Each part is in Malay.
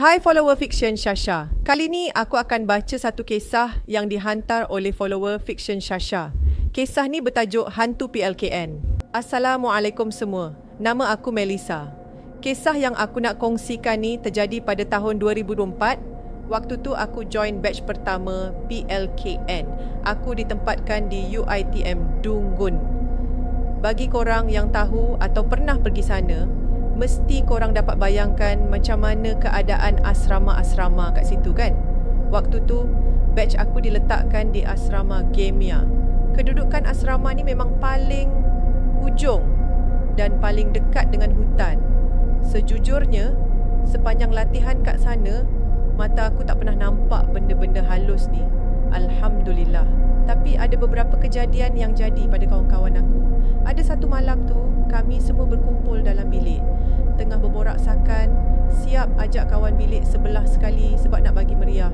Hai follower Fiction Shasha. Kali ni aku akan baca satu kisah yang dihantar oleh follower Fiction Shasha. Kisah ni bertajuk Hantu PLKN. Assalamualaikum semua. Nama aku Melissa. Kisah yang aku nak kongsikan ni terjadi pada tahun 2024. Waktu tu aku join batch pertama PLKN. Aku ditempatkan di UiTM Dunggun. Bagi korang yang tahu atau pernah pergi sana, mesti korang dapat bayangkan macam mana keadaan asrama-asrama kat situ kan? Waktu tu, batch aku diletakkan di asrama Gemia. Kedudukan asrama ni memang paling hujung dan paling dekat dengan hutan. Sejujurnya, sepanjang latihan kat sana, mata aku tak pernah nampak benda-benda halus ni. Alhamdulillah. Tapi ada beberapa kejadian yang jadi pada kawan-kawan aku. Ada satu malam tu, kami semua berkumpul dalam bilik. Tengah berborak sakan, siap ajak kawan bilik sebelah sekali sebab nak bagi meriah.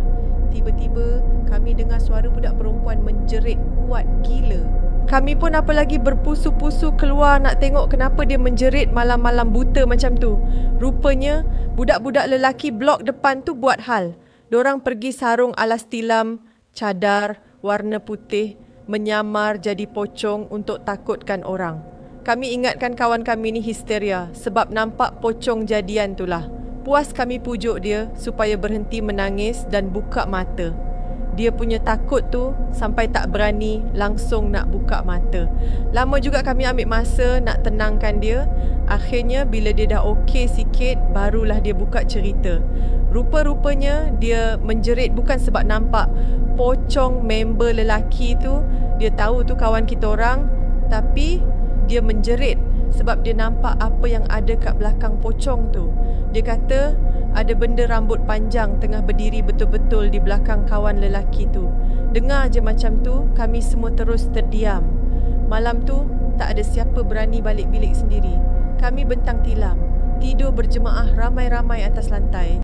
Tiba-tiba, kami dengar suara budak perempuan menjerit kuat gila. Kami pun apalagi berpusu-pusu keluar nak tengok kenapa dia menjerit malam-malam buta macam tu. Rupanya, budak-budak lelaki blok depan tu buat hal. Dorang pergi sarung alas tilam, cadar, warna putih, menyamar jadi pocong untuk takutkan orang. Kami ingatkan kawan kami ni histeria sebab nampak pocong jadian tu lah. Puas kami pujuk dia supaya berhenti menangis dan buka mata. Dia punya takut tu sampai tak berani langsung nak buka mata. Lama juga kami ambil masa nak tenangkan dia. Akhirnya bila dia dah okey sikit, barulah dia buka cerita. Rupa-rupanya dia menjerit bukan sebab nampak pocong member lelaki tu. Dia tahu tu kawan kita orang, tapi dia menjerit sebab dia nampak apa yang ada kat belakang pocong tu. Dia kata ada benda rambut panjang tengah berdiri betul-betul di belakang kawan lelaki tu. Dengar je macam tu, kami semua terus terdiam. Malam tu, tak ada siapa berani balik bilik sendiri. Kami bentang tilam, tidur berjemaah ramai-ramai atas lantai.